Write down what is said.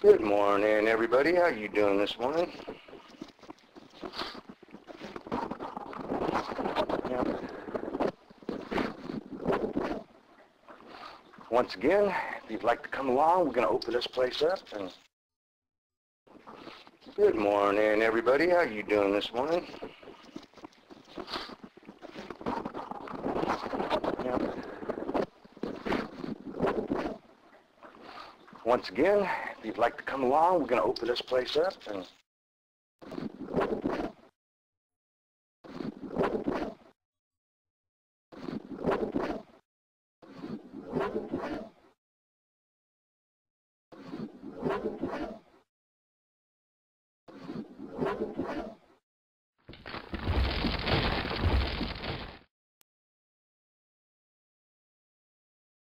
Good morning, everybody. How you doing this morning? Yeah. Once again, if you'd like to come along, we're going to open this place up. And good morning, everybody. How you doing this morning? Yeah. Once again, if you'd like to come along, we're going to open this place up. And